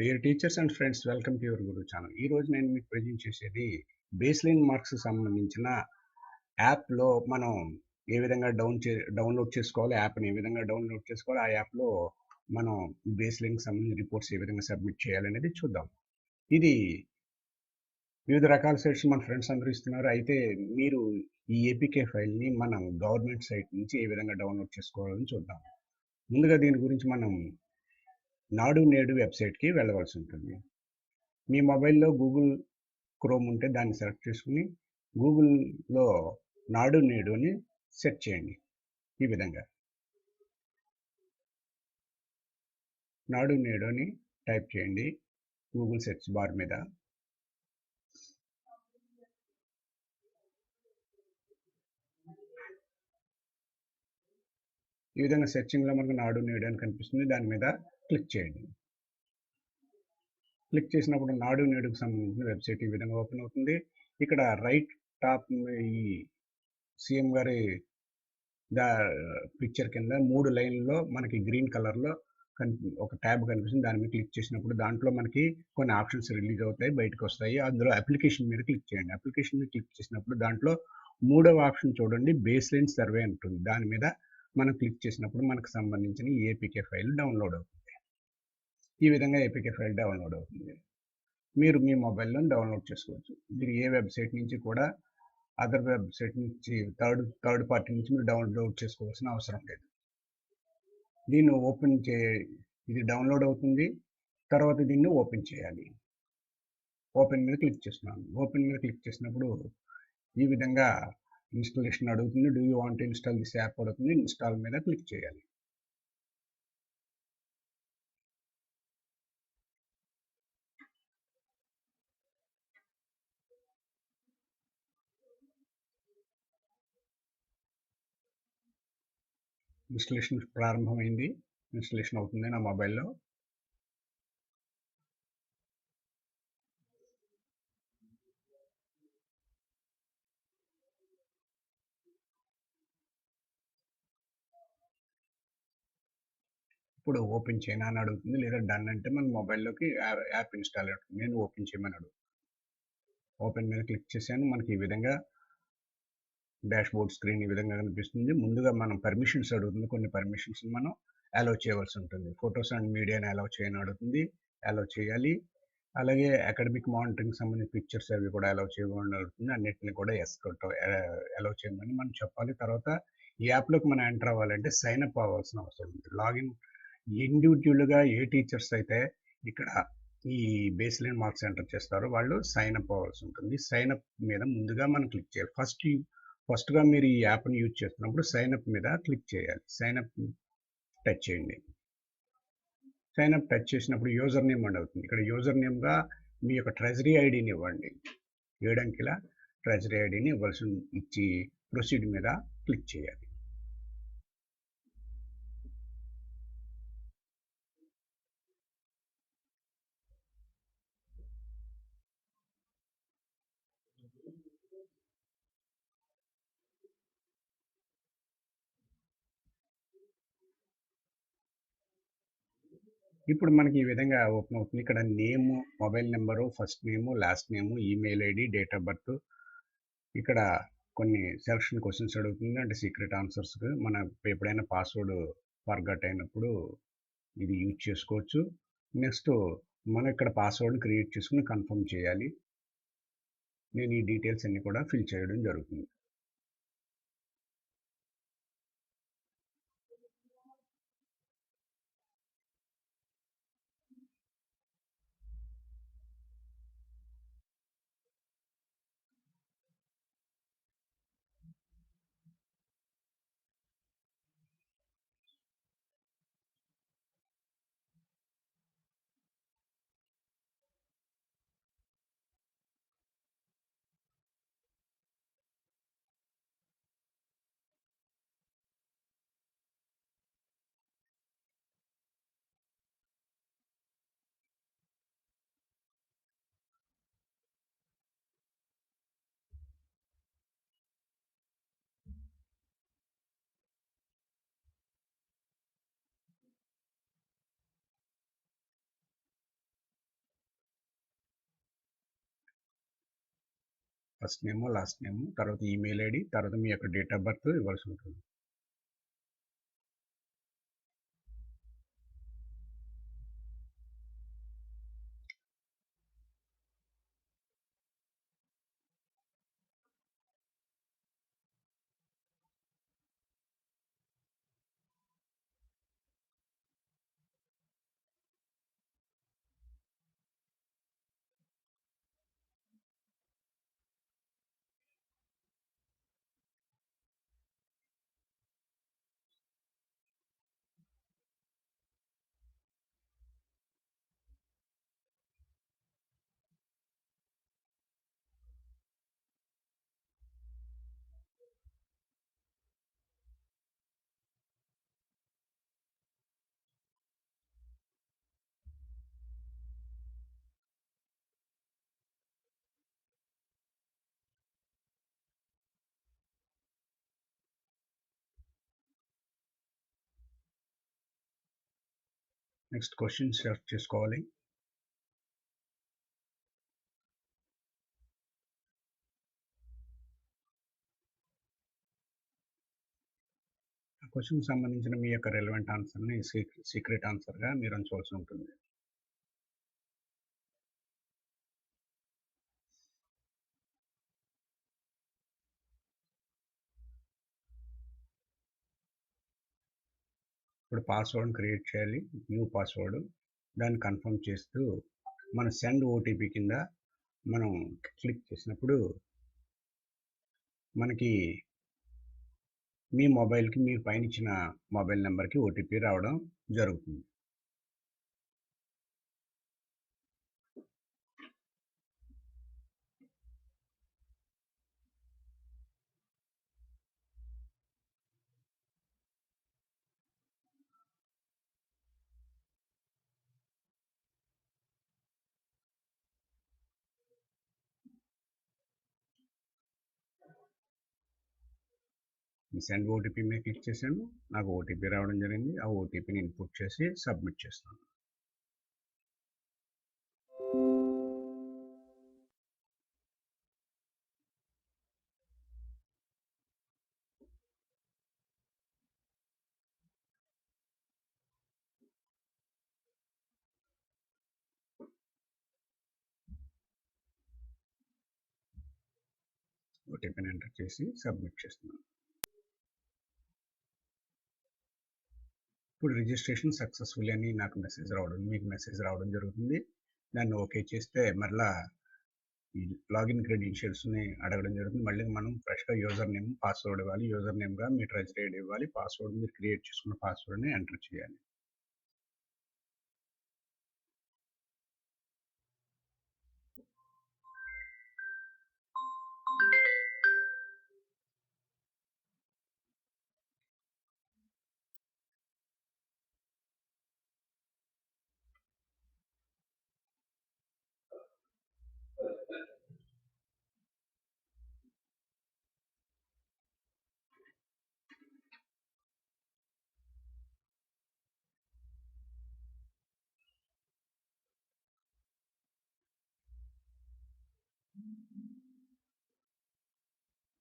Dear teachers and friends, welcome to your Guru channel. ఈ రోజు నేను మీకు ప్రజెంట్ చేసేది బేస్లైన్ మార్క్స్ సంబంధించిన యాప్లో మనం ఏ విధంగా డౌన్లోడ్ చేసుకోవాలి, యాప్ని ఏ విధంగా డౌన్లోడ్ చేసుకోవాలి, ఆ యాప్లో మనం బేస్లైన్కి సంబంధించిన రిపోర్ట్స్ ఏ విధంగా సబ్మిట్ చేయాలనేది చూద్దాం. ఇది వివిధ రకాల సైట్స్ మన ఫ్రెండ్స్ అందరూ ఇస్తున్నారు. అయితే మీరు ఈ ఏపీకే ఫైల్ని మనం గవర్నమెంట్ సైట్ నుంచి ఏ విధంగా డౌన్లోడ్ చేసుకోవాలని చూద్దాం. ముందుగా దీని గురించి మనం నాడు నేడు వెబ్సైట్కి వెళ్ళవలసి ఉంటుంది. మీ మొబైల్లో గూగుల్ క్రోమ్ ఉంటే దాన్ని సెలెక్ట్ చేసుకుని గూగుల్లో నాడు నేడు అని సెర్చ్ చేయండి. ఈ విధంగా నాడు నేడు అని టైప్ చేయండి గూగుల్ సెర్చ్ బార్ మీద. ఈ విధంగా సెర్చింగ్లో మనకు నాడు నేడు అని కనిపిస్తుంది. దాని మీద క్లిక్ చేయండి. క్లిక్ చేసినప్పుడు నాడు నేడుకు సంబంధించిన వెబ్సైట్ ఈ విధంగా ఓపెన్ అవుతుంది. ఇక్కడ రైట్ టాప్ ఈ సీఎం గారి పిక్చర్ కింద 3 లైన్లో మనకి గ్రీన్ కలర్లో ఒక ట్యాబ్ కనిపిస్తుంది. దాని మీద క్లిక్ చేసినప్పుడు దాంట్లో మనకి కొన్ని ఆప్షన్స్ రిలీజ్ అవుతాయి, బయటకు వస్తాయి. అందులో అప్లికేషన్ మీద క్లిక్ చేయండి. అప్లికేషన్ మీద క్లిక్ చేసినప్పుడు దాంట్లో 3వ ఆప్షన్ చూడండి, బేస్లైన్ సర్వే ఉంటుంది. దాని మీద మనం క్లిక్ చేసినప్పుడు మనకు సంబంధించిన ఏపీకే ఫైల్ డౌన్లోడ్ అవుతుంది. ఈ విధంగా ఏపీకే ఫైల్ డౌన్లోడ్ అవుతుంది. మీరు మీ మొబైల్లో డౌన్లోడ్ చేసుకోవచ్చు. మీరు ఏ వెబ్సైట్ నుంచి కూడా అదర్ వెబ్సైట్ నుంచి థర్డ్ పార్టీ నుంచి మీరు డౌన్లోడ్ చేసుకోవాల్సిన అవసరం లేదు. దీన్ని ఓపెన్ ఇది డౌన్లోడ్ అవుతుంది. తర్వాత దీన్ని ఓపెన్ చేయాలి. ఓపెన్ మీద క్లిక్ చేస్తున్నాను. ఓపెన్ మీద క్లిక్ చేసినప్పుడు ఈ విధంగా ఇన్స్టాలేషన్ అడుగుతుంది. Do you want install this app అడుగుతుంది. ఇన్స్టాల్ మీద క్లిక్ చేయాలి. ఇన్స్టాలేషన్ ప్రారంభమైంది. ఇన్స్టాలేషన్ అవుతుంది నా మొబైల్లో. ఇప్పుడు ఓపెన్ చేయనా అని అడుగుతుంది, లేదా డన్ అంటే మన మొబైల్లోకి యాప్ ఇన్స్టాల్ అవుతుంది. నేను ఓపెన్ చేయమని అడుగుతుంది. ఓపెన్ మీద క్లిక్ చేశాను. మనకి ఈ విధంగా డాష్ బోర్డ్ స్క్రీన్ ఈ విధంగా కనిపిస్తుంది. ముందుగా మనం పర్మిషన్స్ అడుగుతుంది. కొన్ని పర్మిషన్స్ మనం అలౌ చేయవలసి ఉంటుంది. ఫొటోస్ అండ్ మీడియాని అలౌ చేయని అడుగుతుంది. అలౌ చేయాలి. అలాగే అకాడమిక్ మానిటరింగ్ సంబంధించిన పిక్చర్స్ అవి కూడా అలౌ చేయమని అడుగుతుంది. అన్నిటిని కూడా ఎస్ అలౌ చేయమని మనం చెప్పాలి. తర్వాత ఈ యాప్లోకి మనం ఎంటర్ అవ్వాలంటే సైన్ అప్ అవ్వాల్సిన అవసరం ఉంది. లాగిన్ ఇండివిజువల్గా ఏ టీచర్స్ అయితే ఇక్కడ ఈ బేస్లైన్ మార్క్స్ ఎంటర్ చేస్తారో వాళ్ళు సైన్ అప్ అవ్వాల్సి ఉంటుంది. సైన్ అప్ మీద ముందుగా మనం క్లిక్ చేయాలి. ఫస్ట్గా మీరు ఈ యాప్ని యూజ్ చేస్తున్నప్పుడు సైన్ అప్ మీద క్లిక్ చేయాలి. సైన్ అప్ టచ్ చేయండి. సైన్ అప్ టచ్ చేసినప్పుడు యూజర్ నేమ్ అని అవుతుంది. ఇక్కడ యూజర్ నేమ్గా మీ యొక్క ట్రెజరీ ఐడిని ఇవ్వండి. 7 అంకెల ట్రెజరీ ఐడిని ఇచ్చి ప్రొసీడ్ మీద క్లిక్ చేయాలి. ఇప్పుడు మనకి ఈ విధంగా ఓపెన్ అవుతుంది. ఇక్కడ name, mobile number, first name, last name, email ID, date of birth. ఇక్కడ కొన్ని సెలక్షన్ క్వశ్చన్స్ అడుగుతుంది, అంటే సీక్రెట్ ఆన్సర్స్. మన ఎప్పుడైనా పాస్వర్డ్ ఫర్గట్ అయినప్పుడు ఇది యూజ్ చేసుకోవచ్చు. నెక్స్ట్ మనం ఇక్కడ పాస్వర్డ్ క్రియేట్ చేసుకుని కన్ఫర్మ్ చేయాలి. నేను ఈ డీటెయిల్స్ అన్ని కూడా ఫిల్ చేయడం జరుగుతుంది. ఫస్ట్ నేమ్, లాస్ట్ నేమ్, తర్వాత ఈమెయిల్ ఐడి, తర్వాత మీ యొక్క డేట్ ఆఫ్ బర్త్ ఇవ్వాల్సి ఉంటుంది. నెక్స్ట్ క్వశ్చన్ సెలెక్ట్ చేసుకోవాలి. క్వశ్చన్ సంబంధించిన మీ యొక్క రెలవెంట్ ఆన్సర్ని సీక్రెట్ ఆన్సర్గా మీరు ఉంచవలసి ఉంటుంది. ఇప్పుడు పాస్వర్డ్ క్రియేట్ చేయాలి, న్యూ పాస్వర్డ్. దాన్ని కన్ఫర్మ్ చేస్తూ మన సెండ్ ఓటీపీ కింద మనం క్లిక్ చేసినప్పుడు మనకి మీ మొబైల్కి మీరు పైన ఇచ్చిన మొబైల్ నెంబర్కి ఓటీపీ రావడం జరుగుతుంది. సెండ్ ఓటీపీ మీద క్లిక్ చేశాను, నాకు ఓటీపీ రావడం జరిగింది. ఆ ఓటీపీని ఇన్పుట్ చేసి సబ్మిట్ చేస్తాను. ఓటీపీని ఎంటర్ చేసి సబ్మిట్ చేస్తున్నాను. ఇప్పుడు రిజిస్ట్రేషన్ సక్సెస్ఫుల్ అని నాకు మీకు మెసేజ్ రావడం జరుగుతుంది. దాన్ని ఓకే చేస్తే మరలా ఈ లాగిన్ క్రెడెన్షియల్స్ని అడగడం జరుగుతుంది. మళ్ళీ మనం ఫ్రెష్గా యూజర్ నేమ్, పాస్వర్డ్ ఇవ్వాలి. యూజర్ నేమ్గా మీ ట్రెజరీ ఐడి ఇవ్వాలి. పాస్వర్డ్ మీరు క్రియేట్ చేసుకున్న పాస్వర్డ్ని ఎంటర్ చేయాలి.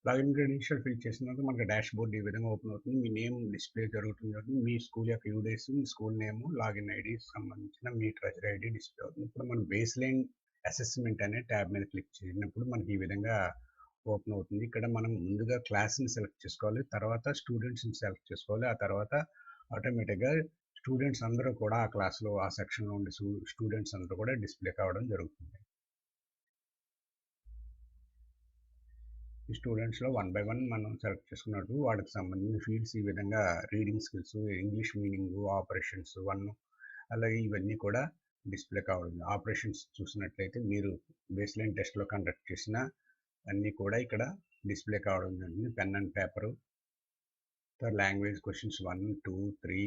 లాగిన్ క్రెడెన్షియల్ ఫిల్ చేసిన తర్వాత మనకి డాష్ బోర్డ్ ఈ విధంగా ఓపెన్ అవుతుంది. మీ నేమ్ డిస్ప్లే జరుగుతుంది. మీ స్కూల్ యొక్క యూడేస్, మీ స్కూల్ నేమ్, లాగిన్ ఐడి సంబంధించిన మీ ట్రెజరీ ఐడి డిస్ప్లే అవుతుంది. ఇప్పుడు మనం బేస్ లైన్ అసెస్మెంట్ అనే ట్యాబ్ మీద క్లిక్ చేసినప్పుడు మనకి ఈ విధంగా ఓపెన్ అవుతుంది. ఇక్కడ మనం ముందుగా క్లాస్ని సెలెక్ట్ చేసుకోవాలి, తర్వాత స్టూడెంట్స్ని సెలెక్ట్ చేసుకోవాలి. ఆ తర్వాత ఆటోమేటిక్గా స్టూడెంట్స్ అందరూ కూడా ఆ క్లాస్లో, ఆ సెక్షన్లో ఉండే స్టూడెంట్స్ అందరూ కూడా డిస్ప్లే కావడం జరుగుతుంది. ఈ స్టూడెంట్స్లో 1 బై 1 మనం సెలెక్ట్ చేసుకున్నట్టు వాటికి సంబంధించిన ఫీల్డ్స్ ఈ విధంగా reading skills, English meaning, operations 1, అలాగే ఇవన్నీ కూడా డిస్ప్లే కావడం. ఆపరేషన్స్ చూసినట్లయితే మీరు బేస్ లైన్ టెస్ట్లో కండక్ట్ చేసిన అన్నీ కూడా ఇక్కడ డిస్ప్లే కావడం జరిగింది. Pen and paper, language questions 1, 2, 3,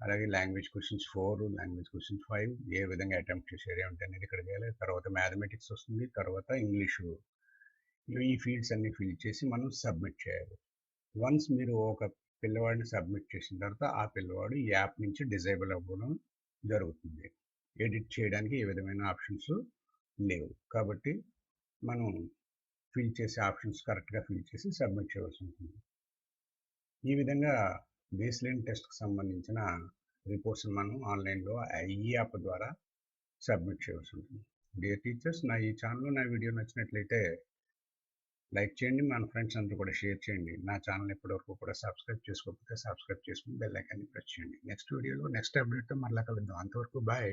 అలాగే లాంగ్వేజ్ క్వశ్చన్స్ 4, లాంగ్వేజ్ క్వశ్చన్స్ 5 ఏ విధంగా అటెంప్ట్ చేశారు ఏమిటి అనేది ఇక్కడ చేయాలి. తర్వాత మ్యాథమెటిక్స్ వస్తుంది, తర్వాత ఇంగ్లీషు. ఈ ఫీల్డ్స్ అన్ని ఫిల్ చేసి మనం సబ్మిట్ చేయాలి. వన్స్ మీరు ఒక పిల్లవాడిని సబ్మిట్ చేసిన తర్వాత ఆ పిల్లవాడు ఈ యాప్ నుంచి డిజేబుల్ అవ్వడం జరుగుతుంది. ఎడిట్ చేయడానికి ఏ విధమైన ఆప్షన్స్ లేవు. కాబట్టి మనం ఫిల్ చేసి ఆప్షన్స్ కరెక్ట్గా ఫిల్ చేసి సబ్మిట్ చేయవలసి ఉంటుంది. ఈ విధంగా బేస్లైన్ టెస్ట్కి సంబంధించిన రిపోర్ట్స్ని మనం ఆన్లైన్లో ఈ యాప్ ద్వారా సబ్మిట్ చేయవలసి ఉంటుంది. డియర్ టీచర్స్, నా ఈ ఛానల్లో నా వీడియో నచ్చినట్లయితే లైక్ చేయండి, మన ఫ్రెండ్స్ అందరూ కూడా షేర్ చేయండి. నా ఛానల్ ఇప్పటివరకు కూడా సబ్స్క్రైబ్ చేసుకోకపోతే సబ్స్క్రైబ్ చేసుకుని బెల్ ఐకాన్ని ప్రెస్ చేయండి. నెక్స్ట్ వీడియోలో నెక్స్ట్ అప్డేట్తో మరలా కలుద్దాం. అంతవరకు బాయ్.